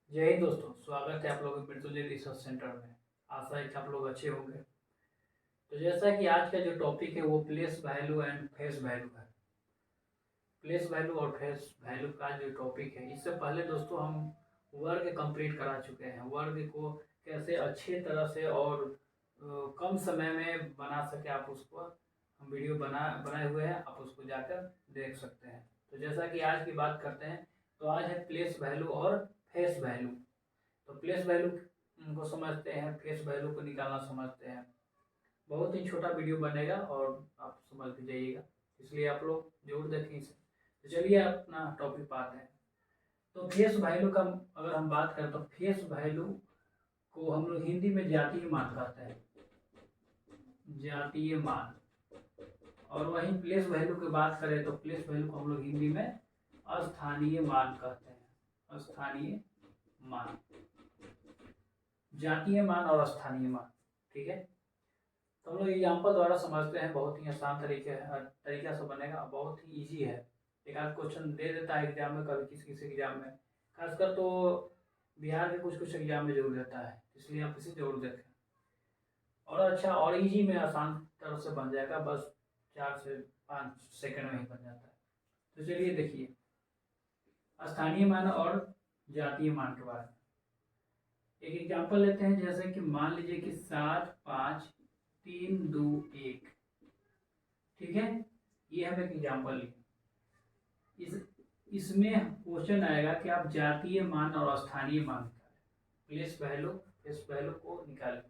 जय हिंद दोस्तों, स्वागत है आप लोगों के मृत्युंजय रिसर्च सेंटर में। आशा है कि आप लोग अच्छे होंगे। तो जैसा कि आज का जो टॉपिक है वो place value and face value है। प्लेस वैल्यू और फेस वैल्यू का जो टॉपिक है, इससे पहले दोस्तों हम वर्ग कंप्लीट करा चुके हैं। वर्ग को कैसे अच्छे तरह से और कम समय में बना सके, आप उसको हम वीडियो बनाए हुए हैं, आप उसको जाकर देख सकते हैं। तो जैसा कि आज की बात करते हैं, तो आज है प्लेस वैल्यू और फेस वैल्यू। तो प्लेस वैल्यू को समझते हैं, फेस वैल्यू को निकालना समझते हैं। बहुत ही छोटा वीडियो बनेगा और आप समझ के जाइएगा, इसलिए आप लोग जरूर देखें इसे। तो चलिए अपना टॉपिक पाते हैं। तो फेस वैल्यू का अगर हम बात करें तो फेस वैल्यू को हम लोग हिंदी में जातीय मान कहते हैं, जातीय मान। और वहीं प्लेस वैल्यू की बात करें तो प्लेस वैल्यू को हम लोग हिंदी में स्थानीय मान कहते हैं, स्थानीय मान। जातीय मान और स्थानीय मान, ठीक है। तो हम लोग एग्जाम्पल द्वारा समझते हैं, बहुत ही आसान तरीका से बनेगा, बहुत ही इजी है। एक आध क्वेश्चन दे देता है एग्जाम में, कभी किसी किसी एग्जाम में, खासकर तो बिहार के कुछ कुछ एग्जाम में जरूर देता है, इसलिए आप इसे जरूर देखें। और अच्छा और इजी में आसान तरह से बन जाएगा, बस 4 से 5 सेकंड में ही बन जाता है। तो चलिए देखिए स्थानीय मान और जातीय मान के बारे में एक एग्जाम्पल लेते हैं। जैसे कि मान लीजिए कि 7 5 3 2 1, ठीक है। ये हम एक एग्जाम्पल लिए। इसमें क्वेश्चन आएगा कि आप जातीय मान और स्थानीय मान निकालें, प्लेस वैल्यू फेस वैल्यू को निकालें।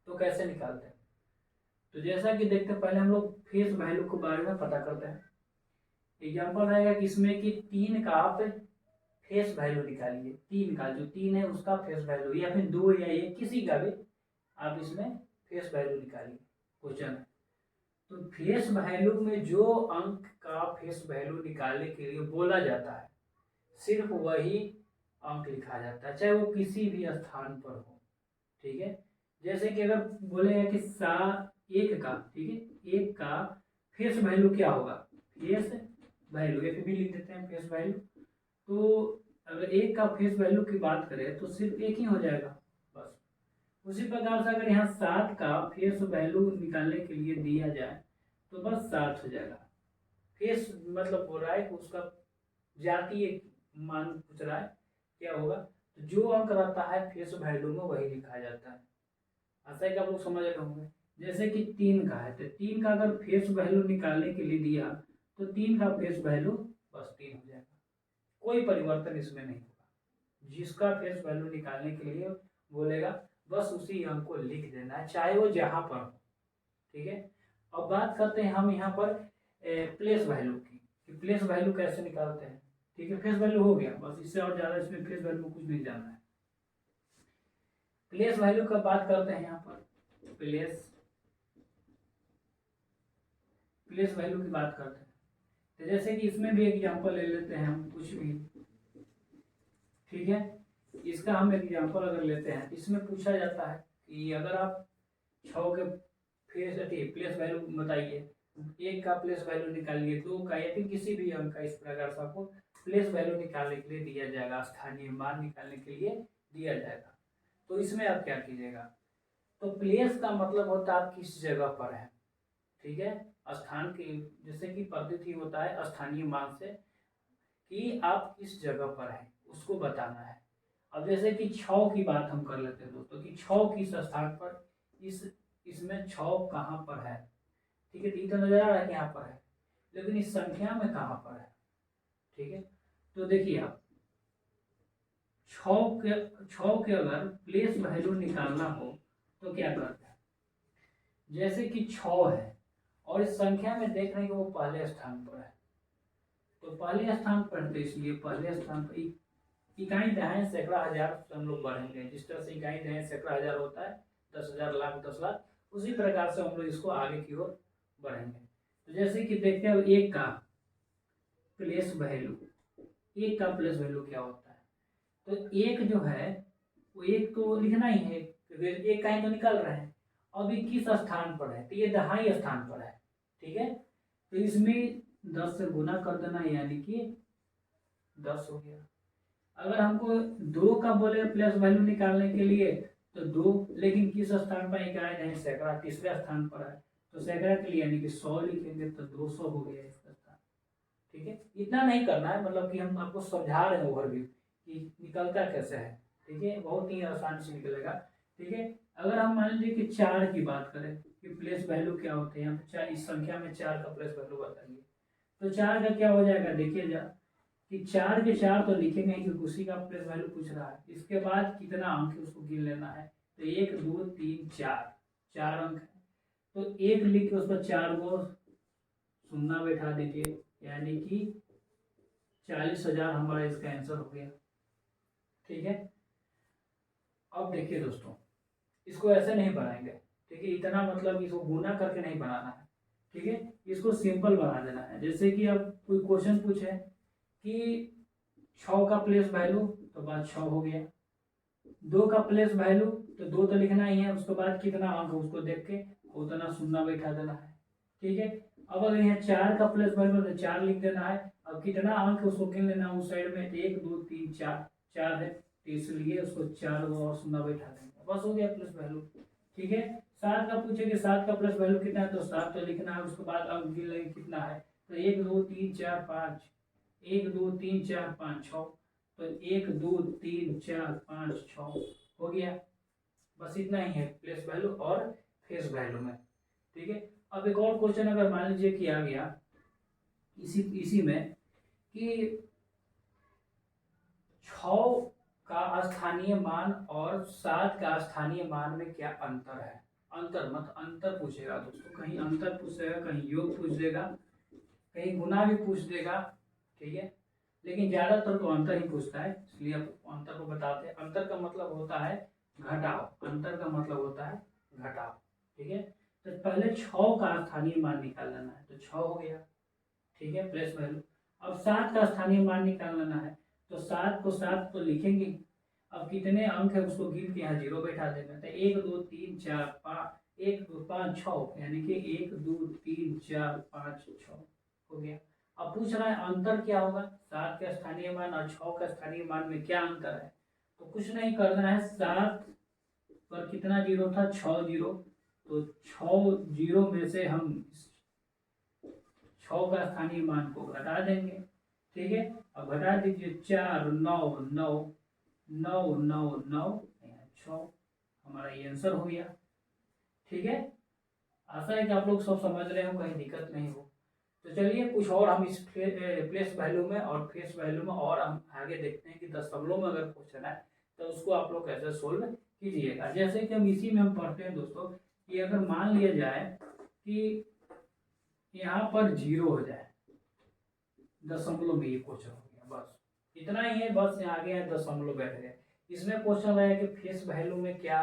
तो कैसे निकालते हैं, तो जैसा कि देखते हैं, पहले हम लोग फेस वैल्यू के बारे में पता करते हैं। एग्जाम्पल रहेगा कि इसमें कि 3 का आप फेस वैल्यू निकालिए। 3 का जो 3 है उसका फेस वैल्यू, या फिर 2 या 1 किसी का भी आप इसमें फेस वैल्यू निकालिए, क्वेश्चन है। तो फेस वैल्यू में जो अंक का फेस वैल्यू निकालने के लिए बोला जाता है, सिर्फ वही अंक लिखा जाता है, चाहे वो किसी भी स्थान पर हो, ठीक है। जैसे कि अगर बोलेगा कि 1 का, ठीक है, 1 का फेस वैल्यू क्या होगा, फेस वैल्यू, एक भी लिख देते हैं फेस वैल्यू। तो अगर 1 का फेस वैल्यू की बात करें तो सिर्फ 1 ही हो जाएगा, बस। उसी प्रकार से अगर यहाँ 7 का फेस वैल्यू निकालने के लिए दिया जाए तो बस 7 हो जाएगा। फेस मतलब हो रहा है कि उसका जातीय मान पूछ रहा है, क्या होगा, तो जो अंक रहता है फेस वैल्यू में वही लिखा जाता है। ऐसा ही आप लोग समझ रहे होंगे। जैसे कि 3 का है, तो 3 का अगर फेस वैल्यू निकालने के लिए दिया तो 3 का फेस वैल्यू बस 3 हो जाएगा, कोई परिवर्तन इसमें नहीं होगा। जिसका फेस वैल्यू निकालने के लिए बोलेगा बस उसी अंक को लिख देना है, चाहे वो जहां पर हो, ठीक है। अब बात करते हैं हम यहाँ पर प्लेस वैल्यू की, कि प्लेस वैल्यू कैसे निकालते हैं, ठीक है। फेस वैल्यू हो गया, बस इससे और ज्यादा इसमें फेस वैल्यू में कुछ नहीं जानना है। प्लेस वैल्यू का बात करते हैं यहाँ पर, प्लेस वैल्यू की बात करते हैं। तो जैसे कि इसमें भी एग्जांपल ले लेते हैं हम कुछ भी, ठीक है। इसका हम एग्जांपल अगर लेते हैं, इसमें पूछा जाता है कि अगर आप 6 के प्लेस वैल्यू बताइए, 1 का प्लेस वैल्यू निकालिए, 2 का, या फिर किसी भी अंक का, इस प्रकार से आपको प्लेस वैल्यू निकालने के लिए दिया जाएगा, स्थानीय मान निकालने के लिए दिया जाएगा। तो इसमें आप क्या कीजिएगा, तो प्लेस का मतलब होता है आप किस जगह पर है, ठीक है। स्थान की, जैसे कि पद्धति होता है स्थानीय मान से कि आप किस जगह पर है उसको बताना है। अब जैसे कि 6 की बात हम कर लेते हैं दोस्तों, कि 6 किस स्थान पर, इसमें 6 कहाँ पर है, ठीक है। तो नजर आ रहा है कि यहाँ पर है, लेकिन इस संख्या में कहाँ पर है, ठीक है। तो देखिए आप 6 के अगर प्लेस वैल्यू निकालना हो तो क्या करते हैं, जैसे कि 6 है और इस संख्या में देख रहे हैं कि वो पहले स्थान पर है, तो पहले स्थान पर, तो इसलिए पहले स्थान पर इकाई दहाई सैकड़ा हजार से हम लोग बढ़ेंगे। जिस तरह से इकाई दहाई सैकड़ा हजार होता है, 10,000 लाख 10 लाख, उसी प्रकार से हम लोग इसको आगे की ओर बढ़ेंगे। तो जैसे कि देखते हैं 1 का प्लेस वैल्यू, 1 का प्लेस वैल्यू क्या होता है, तो 1 जो है वो 1 तो लिखना ही है, क्योंकि 1 का ही तो निकल रहे हैं। अब 21 स्थान पर है, तो ये दहाई स्थान पर है, ठीक है। तो इसमें 10 से गुना कर देना, यानी कि 10 हो गया। अगर हमको 2 का बोले प्लेस वैल्यू निकालने के लिए तो 2, लेकिन किस स्थान पर एक आए नहीं, सैकड़ा तीसरे स्थान पर है, तो सैकड़ा के लिए यानी कि 100 लिखेंगे तो 200 हो गया इसका स्थान। ठीक है, इतना नहीं करना है, मतलब कि हम आपको समझा रहे हैं ओवरव्यू कि निकलता कैसे है। ठीक है, बहुत ही आसान से निकलेगा। ठीक है, अगर हम मान लीजिए कि 4 की बात करें कि प्लेस वैल्यू क्या होते हैं, यहाँ पे 4, इस संख्या में 4 का प्लेस वैल्यू बताइए, तो 4 का क्या हो जाएगा, देखिए जा कि 4 के 4 तो लिखेंगे कि उसी का प्लेस वैल्यू पूछ रहा है। इसके बाद कितना अंक है उसको गिन लेना है, तो 1 2 3 4, 4 अंक है, तो 1 लिख के उस पर 4 को शून्य बैठा दीजिए, यानी कि 40,000 हमारा इसका आंसर हो गया। ठीक है, अब देखिए दोस्तों, इसको ऐसे नहीं बनाएंगे। ठीक है, इतना मतलब इसको गुना करके नहीं बनाना है। ठीक है, इसको सिंपल बना देना है। जैसे कि अब कोई क्वेश्चन पूछे कि 6 का प्लेस वैल्यू, तो बात 6 हो गया। 2 का प्लेस वैल्यू, तो 2 तो लिखना ही है, उसके बाद कितना अंक उसको देख के उतना शून्य बैठा देना है। ठीक है, अब अगर यहाँ 4 का प्लेस वैल्यू तो 4 लिख देना है। अब कितना अंक उसको गिन लेना है उस साइड में, 1 2 3 4, 4 है, तो इसलिए उसको 4 और शून्य बैठा देंगे, बस हो गया प्लेस वैल्यू। ठीक है, 7 का पूछे कि 7 का प्लेस वैल्यू कितना है, तो 7 तो लिखना है, उसके बाद अंक गिन लेंगे कितना है, तो 1 2 3 4 5, 1 2 3 4 5 6, तो 1 2 3 4 5 6 हो गया। बस इतना ही है प्लेस वैल्यू और फेस वैल्यू में। ठीक है, अब एक और क्वेश्चन अगर मान लीजिए कि आ गया इसी में कि 6 का स्थानीय मान और 7 का स्थानीय मान में क्या अंतर है। अंतर मत अंतर पूछेगा दोस्तों, कहीं अंतर पूछेगा, कहीं योग पूछ देगा, कहीं गुना भी पूछ देगा। ठीक है, लेकिन ज्यादातर तो अंतर ही पूछता है, इसलिए आपको अंतर को बताते हैं। अंतर का मतलब होता है घटाव, अंतर का मतलब होता है घटाव। ठीक है, तो पहले 6 का स्थानीय मान निकाल लेना है, तो 6 हो गया। ठीक है, प्लेस वैल्यू। अब 7 का स्थानीय मान निकाल लेना है, तो 7 को 7 तो लिखेंगे। अब कितने अंक है उसको गिन के यहाँ 0 बैठा देना, तो 1 2 3 4 5, 1 2 5 6, यानी कि 1 2 3 4 5 6 हो गया। अब पूछ रहा है अंतर क्या होगा, 7 के स्थानीय मान और 6 के स्थानीय मान में क्या अंतर है। तो कुछ नहीं करना है, 7 पर कितना जीरो था, 6 जीरो, तो 6 जीरो में से हम 6 का स्थानीय मान को घटा देंगे। ठीक है, अब घटा दीजिए, 4 9 9 9 9 9 6, हमारा ये आंसर हो गया। ठीक है, आशा है कि आप लोग सब समझ रहे हो, कहीं दिक्कत नहीं हो। तो चलिए कुछ और हम इस प्लेस वैल्यू में और फेस वैल्यू में और हम आगे देखते हैं कि दशमलव में अगर क्वेश्चन है तो उसको आप लोग कैसे सोल्व कीजिएगा। जैसे कि हम इसी में हम पढ़ते हैं दोस्तों कि अगर मान लिया जाए कि यहाँ पर 0 हो जाए, दशमलव में ये क्वेश्चन हो गया, बस इतना ही है, बस यहाँ आगे दशमलव बैठ गए। इसमें क्वेश्चन आया कि फेस वैल्यू में क्या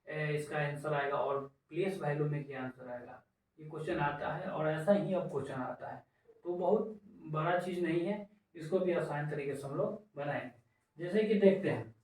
इसका आंसर आएगा और प्लेस वैल्यू में क्या आंसर आएगा, ये क्वेश्चन आता है। और ऐसा ही अब क्वेश्चन आता है, तो बहुत बड़ा चीज नहीं है, इसको भी आसान तरीके से हम लोग बनाएंगे। जैसे कि देखते हैं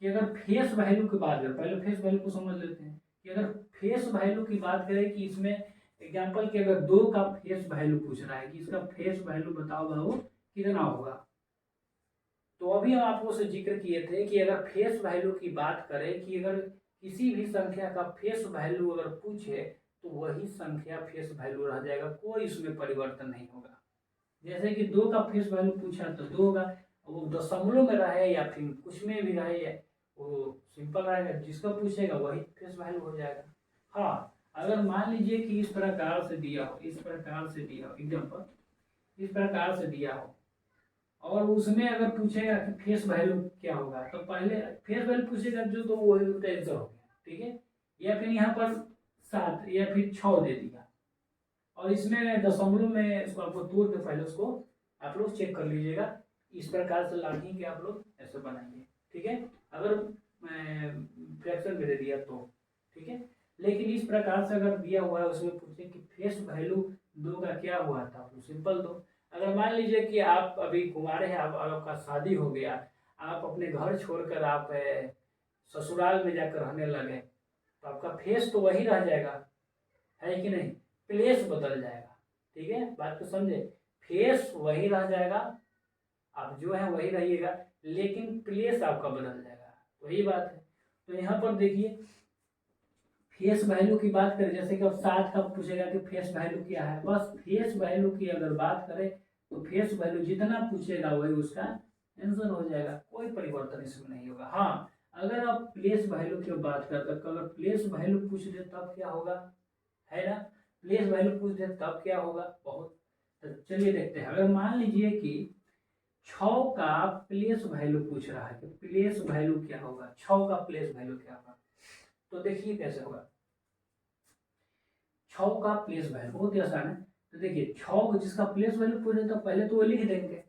कि अगर फेस वैल्यू की बात करें, पहले फेस वैल्यू को समझ लेते हैं कि अगर फेस वैल्यू की बात करें कि इसमें एग्जाम्पल कि अगर 2 का फेस वैल्यू पूछ रहा है कि इसका फेस वैल्यू बताओ बाबू कितना होगा, तो अभी हम आपको से जिक्र किए थे कि अगर फेस वैल्यू की बात करें कि अगर किसी भी संख्या का फेस वैल्यू अगर पूछे तो वही संख्या फेस वैल्यू रह जाएगा, कोई इसमें परिवर्तन नहीं होगा। जैसे कि 2 का फेस वैल्यू पूछा तो 2 होगा, वो दशमलव में रहे या फिर कुछ में भी रहे, वो सिंपल रहेगा, जिसका पूछेगा वही फेस वैल्यू हो जाएगा। हाँ, अगर मान लीजिए कि इस प्रकार से दिया हो, इस प्रकार से दिया हो, एग्जाम्पल इस प्रकार से दिया हो और उसमें अगर पूछेगा कि फेस वैल्यू क्या होगा, तो पहले फेस वैल्यू पूछेगा जो, तो वही उसका आंसर हो गया। ठीक है, या फिर यहाँ पर 7 या फिर 6 दे दिया और इसमें दशमलव में इसको आपको तोड़ के पहले उसको आप लोग चेक कर लीजिएगा। इस प्रकार से लाठी के आप लोग ऐसे बनाएंगे। ठीक है, अगर फ्रैक्शन में दे दिया तो ठीक है, लेकिन इस प्रकार से अगर दिया हुआ है उसमें पूछे कि फेस वैल्यू 2 का क्या हुआ था, तो सिंपल दो। अगर मान लीजिए कि आप अभी कुमारे हैं, आपका शादी हो गया, आप अपने घर छोड़कर आप ससुराल में जाकर रहने लगे, तो आपका फेस तो वही रह जाएगा, है कि नहीं, प्लेस बदल जाएगा। ठीक है, बात को समझे, फेस वही रह जाएगा, आप जो है वही रहिएगा, लेकिन प्लेस आपका बदल जाएगा। तो यही बात है। तो यहाँ पर देखिए फेस वैल्यू की बात करें, जैसे कि अब 7 का पूछेगा कि फेस वैल्यू क्या है, बस फेस वैल्यू की अगर बात करें तो फेस वैल्यू जितना पूछेगा वही उसका आंसर हो जाएगा, कोई परिवर्तन इसमें नहीं होगा। हाँ, अगर आप प्लेस वैल्यू की बात करते हैं, अगर प्लेस वैल्यू पूछ दे तब क्या होगा, है ना, प्लेस वैल्यू पूछ दे तब क्या होगा, बहुत। तो चलिए देखते हैं, अगर मान लीजिए कि 6 का प्लेस वैल्यू पूछ रहा है कि प्लेस वैल्यू क्या होगा, 6 का प्लेस वैल्यू क्या होगा, तो देखिए कैसे होगा। 6 का प्लेस वैल्यू बहुत ही आसान है। तो देखिए 6 जिसका प्लेस वैल्यू पूछे तो पहले तो वो लिख देंगे,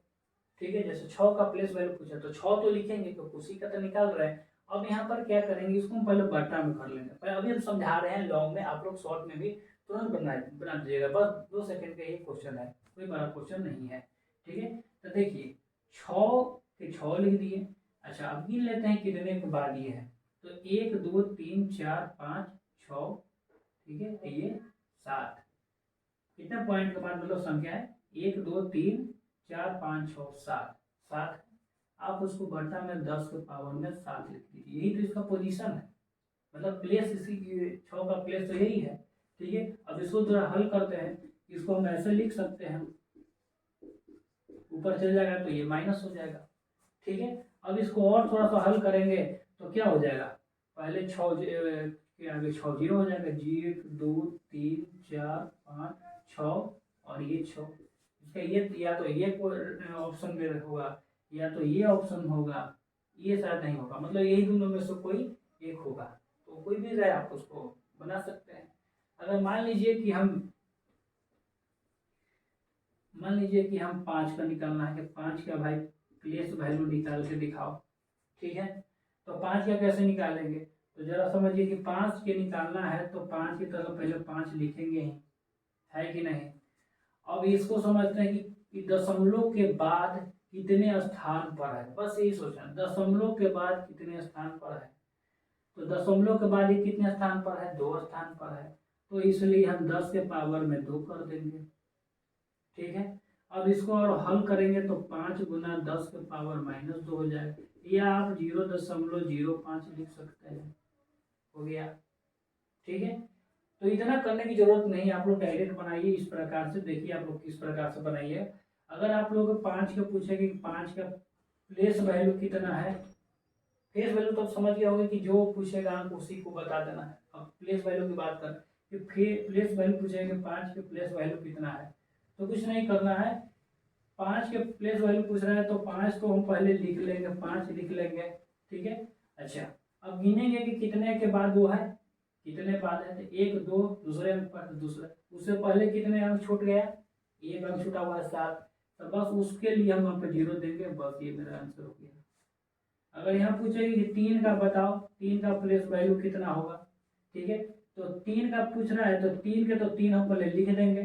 ठीक है। जैसे 6 का प्लेस वैल्यू पूछा तो 6 तो लिखेंगे, तो उसी का तो निकाल रहे हैं। अब यहाँ पर क्या करेंगे, इसको हम पहले बट्टा में कर लेंगे। पहले अभी हम समझा रहे हैं लॉन्ग में, आप लोग शॉर्ट में भी तुरंत बना दीजिएगा, बस 2 सेकंड का ही क्वेश्चन है, कोई बड़ा क्वेश्चन नहीं है, ठीक है। तो देखिए 6 के 6 लिख दिए। अच्छा अब गिन लेते हैं कितने के बाद ये है, तो 1 2 3 4 5 6, ठीक है, ये 7, कितने पॉइंट के बाद मतलब संख्या है 1 2 3 4 5 6 7, 7। आप उसको बट्टा में 10 के पावर में 7 लिख दीजिए, यही तो इसका पोजीशन है, मतलब प्लेस इसी की 6 का प्लेस तो यही है, ठीक है। अब इसको थोड़ा हल करते हैं, इसको हम ऐसे लिख सकते हैं, ऊपर चल जाएगा तो ये माइनस हो जाएगा, ठीक है। अब इसको और थोड़ा सा हल करेंगे तो क्या हो जाएगा, पहले 6 के आगे 6 जीरो हो जाएगा, 1 2 3 4 5 6 और ये 6, इसका ये या तो ये ऑप्शन में होगा या तो ये ऑप्शन होगा, ये शायद नहीं होगा, मतलब यही दोनों में से कोई एक होगा। तो कोई भी रहे आप उसको बना सकते हैं। अगर मान लीजिए कि हम 5 का निकालना है कि 5 का भाई प्लेस वैल्यू निकाल के दिखाओ, ठीक है। तो 5 का कैसे निकालेंगे, तो जरा समझिए कि 5 के निकालना है तो 5 की तरफ पहले 5 लिखेंगे ही, है कि नहीं। अब इसको समझते हैं कि दशमलव के बाद कितने स्थान पर है, बस यही सोचना, दशमलव के बाद कितने स्थान पर है। तो दशमलव के बाद ये कितने स्थान पर है, 2 स्थान पर है, तो इसलिए हम 10 के पावर में 2 कर देंगे, ठीक है। अब इसको और हल करेंगे तो 5 गुना 10 के पावर माइनस 2 हो जाएगा, या आप 0.05 लिख सकते हैं, हो गया, ठीक है। तो इतना करने की जरूरत नहीं, आप लोग डायरेक्ट बनाइए इस प्रकार से, देखिए आप लोग किस प्रकार से बनाइए। अगर आप लोग 5 का पूछेंगे कि 5 का प्लेस वैल्यू कितना है, फेस वैल्यू तो आप समझ गए होंगे कि जो पूछेगा आपको उसी को बता देना है। अब प्लेस वैल्यू की बात करें कि प्लेस वैल्यू पूछेंगे 5 के प्लेस वैल्यू कितना है, तो कुछ नहीं करना है, 5 के प्लेस वैल्यू पूछ रहा है तो 5 को हम पहले लिख लेंगे, 5 लिख लेंगे, ठीक है। अच्छा अब गिनेंगे कि कितने के बाद वो है, कितने बाद है, तो 1 2 दूसरे अंक पर, तो दूसरे उससे पहले कितने अंक छूट गया, 1 अंक छूटा हुआ है 7, तो बस उसके लिए हम यहाँ पे 0 देंगे, बस ये मेरा आंसर हो गया। अगर यहाँ पूछेगी कि 3 का बताओ, 3 का प्लेस वैल्यू कितना होगा, ठीक है, तो 3 का पूछ रहा है तो 3 के तो 3 हम पहले लिख देंगे,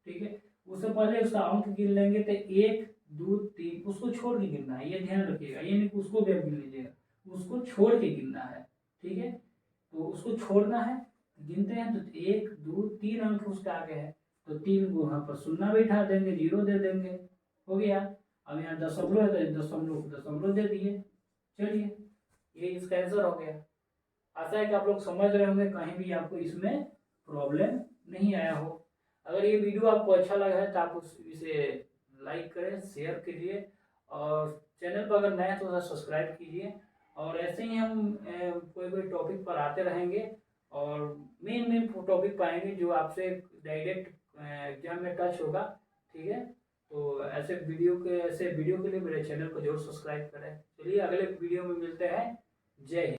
ठीक है। उससे पहले उसका अंक गिन लेंगे, तो 1 2 3 उसको छोड़ के गिनना है, ये ध्यान रखिएगा, ये नहीं उसको भी गिन लीजिएगा, उसको छोड़ के गिनना है, ठीक है। तो उसको छोड़ना है, गिनते हैं तो 1 2 3 अंक उसके आगे है, तो 3 को वहाँ पर शून्य बैठा देंगे, 0 दे देंगे, हो गया। अब यहाँ दशमलव है तो दशमलव दशमलव दे दिए, चलिए ये इसका आंसर हो गया। आशा है कि आप लोग समझ रहे होंगे, कहीं भी आपको इसमें प्रॉब्लम नहीं आया हो। अगर ये वीडियो आपको अच्छा लगा है तो आप इसे लाइक करें, शेयर कीजिए, और चैनल पर अगर नए हैं तो सब्सक्राइब कीजिए। और ऐसे ही हम कोई कोई टॉपिक पर आते रहेंगे, और मेन टॉपिक पाएंगे जो आपसे डायरेक्ट एग्जाम में टच होगा, ठीक है। तो ऐसे वीडियो के लिए मेरे चैनल को जरूर सब्सक्राइब करें। चलिए अगले वीडियो में मिलते हैं, जय हिंद।